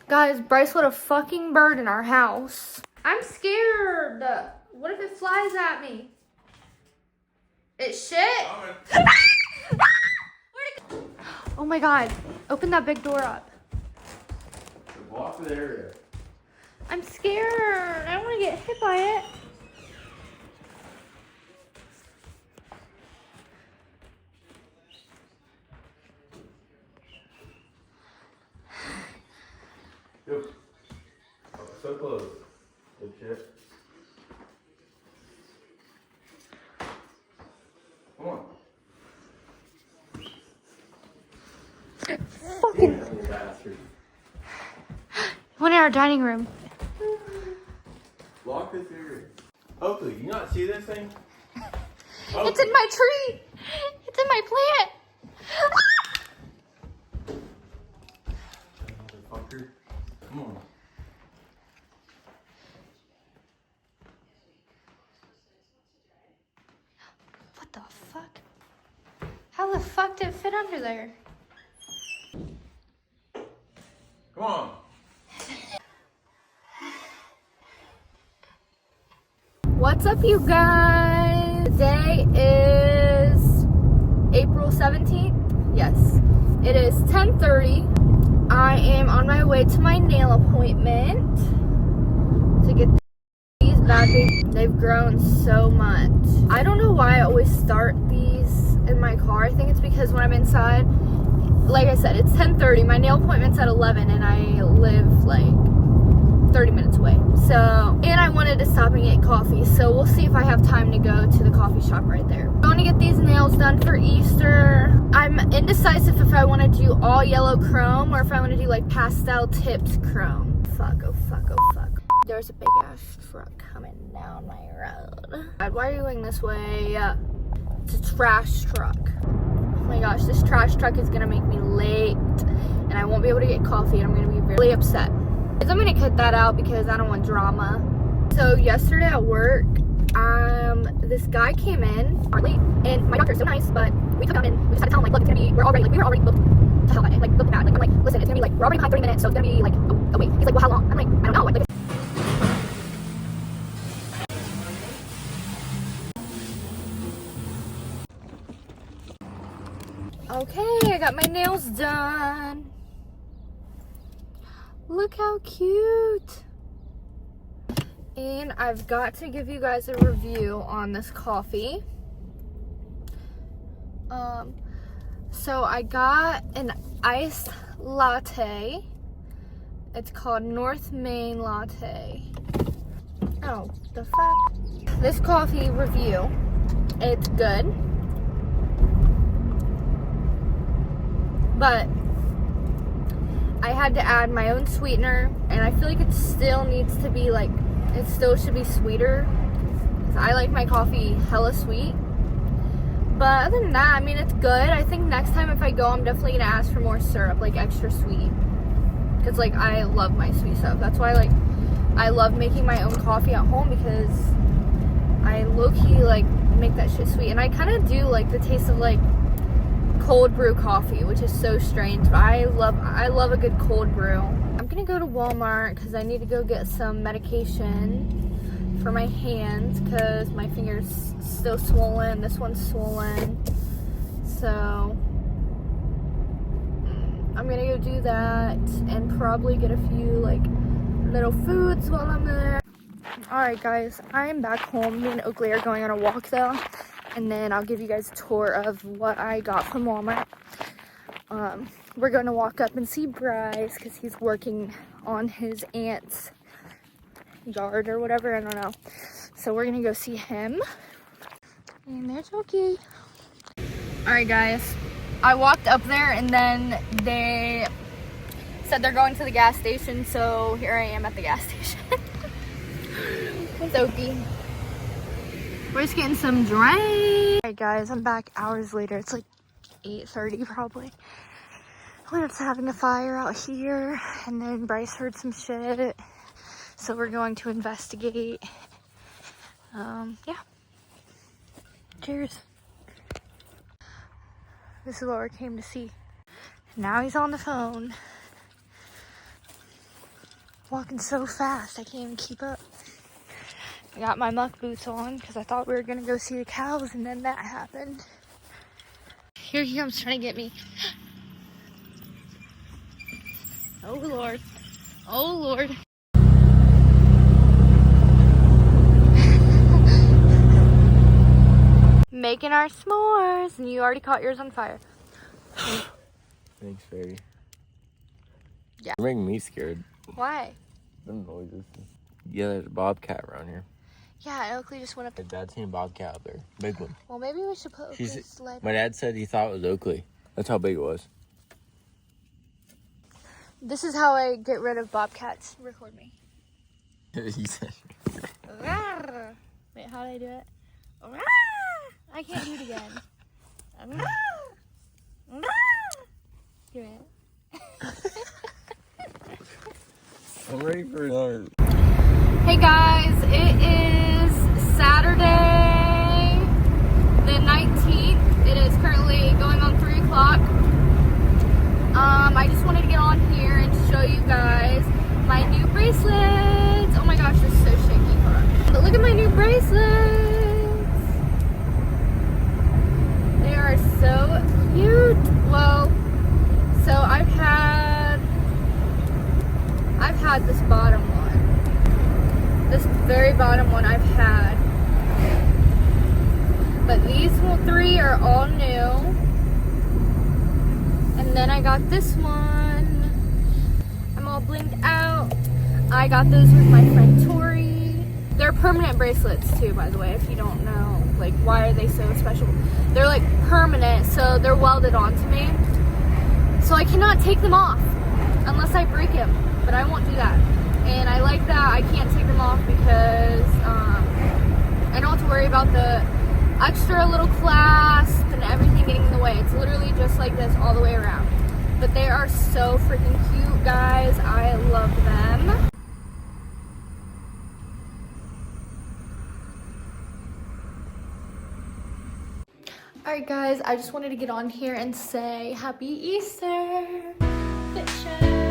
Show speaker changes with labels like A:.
A: Guys, Bryce let a fucking bird in our house. I'm scared. What if it flies at me? It shit? Oh my god. Open that big door up.
B: Walk to the area.
A: I'm scared. I don't want to get hit by it.
B: Yo. Oh, so close. Good shit. Come on.
A: Fucking.
B: Bastard.
A: One in our dining room.
B: Lock this area. Oakley, you not see this thing? Oakley.
A: It's in my tree. It's in my plant.
B: Motherfucker. Come on.
A: What the fuck? How the fuck did it fit under there?
B: Come on.
A: What's up, you guys? Today is April 17th. Yes, it is 10:30. I am on my way to my nail appointment to get these back. They've grown so much. I don't know why I always start these in my car. I think it's because when I'm inside, like I said, it's 10:30. My nail appointment's at 11 and I live like 30 minutes away. So, and I wanted to stop and get coffee. So we'll see if I have time to go to the coffee shop right there. I'm going to get these nails done for Easter. I'm indecisive if I want to do all yellow chrome or if I want to do like pastel tipped chrome. Fuck, oh fuck, oh fuck. There's a big ass truck coming down my road. God, why are you going this way? It's a trash truck. Oh my gosh, this trash truck is gonna make me late and I won't be able to get coffee and I'm gonna be really upset. I'm gonna cut that out because I don't want drama. So yesterday at work, this guy came in early and my doctor's so nice, but we took him in, we just had to tell him like, look, it's gonna be, we were already booked to hell that day, like booked bad. Like, I'm like, listen, it's gonna be like, we're already behind 30 minutes, so it's gonna be like, oh wait. He's like, well, how long? I'm like, I don't know. Like, okay, I got my nails done. Look how cute. And I've got to give you guys a review on this coffee. So I got an iced latte. It's called North Main Latte. Oh, the fuck? This coffee review, it's good. But I had to add my own sweetener, and I feel like it still needs to be like, it still should be sweeter. I like my coffee hella sweet. But other than that, I mean, it's good. I think next time if I go, I'm definitely gonna ask for more syrup, like extra sweet. Cause like I love my sweet stuff. That's why like I love making my own coffee at home because I low-key like make that shit sweet. And I kind of do like the taste of like cold brew coffee, which is so strange, but I love a good cold brew. I'm gonna go to Walmart because I need to go get some medication for my hands because my finger's still swollen. This one's swollen, so I'm gonna go do that and probably get a few like little foods while I'm there. Alright guys, I am back home. Me and Oakley are going on a walk though, and then I'll give you guys a tour of what I got from Walmart. We're going to walk up and see Bryce because he's working on his aunt's yard or whatever, I don't know. So we're going to go see him. And there's Oakley. Alright guys, I walked up there and then they said they're going to the gas station, so here I am at the gas station. With Oakley. We're just getting some drinks. Alright guys, I'm back hours later. It's like 8:30 probably. We're just having a fire out here, and then Bryce heard some shit, so we're going to investigate. Yeah. Cheers. This is what we came to see. Now he's on the phone. Walking so fast, I can't even keep up. I got my muck boots on because I thought we were gonna go see the cows, and then that happened. Here he comes trying to get me. Oh Lord. Oh Lord. Making our s'mores, and you already caught yours on fire.
B: Thanks, Fairy.
A: Yeah.
B: You're making me scared.
A: Why?
B: Them noises. Yeah, there's a bobcat around here.
A: Yeah, and Oakley just went up.
B: My dad's seen a bobcat out there. Big one.
A: Well, maybe we should put Oakley's sled.
B: My dad said he thought it was Oakley. That's how big it was.
A: This is how I get rid of bobcats. Record me.
B: He said.
A: Wait, how do I do it? I can't do it again. Do it.
B: I'm ready for another.
A: Hey guys, it is Saturday the 19th. It is currently going on 3 o'clock. I just wanted to get on here and show you guys my new bracelets. Oh my gosh, they're so shaky. Hold on. But look at my new bracelets. They are so cute. Well, so I've had this bottom one. This very bottom one I've had. But these 3 are all new. And then I got this one. I'm all blinged out. I got those with my friend Tori. They're permanent bracelets too, by the way, if you don't know. Like, why are they so special? They're like permanent, so they're welded onto me. So I cannot take them off unless I break them, but I won't do that. And I like that I can't take them off because I don't have to worry about the extra little clasp and everything getting in the way. It's literally just like this all the way around. But they are so freaking cute, guys. I love them. Alright guys, I just wanted to get on here and say Happy Easter! Fit check.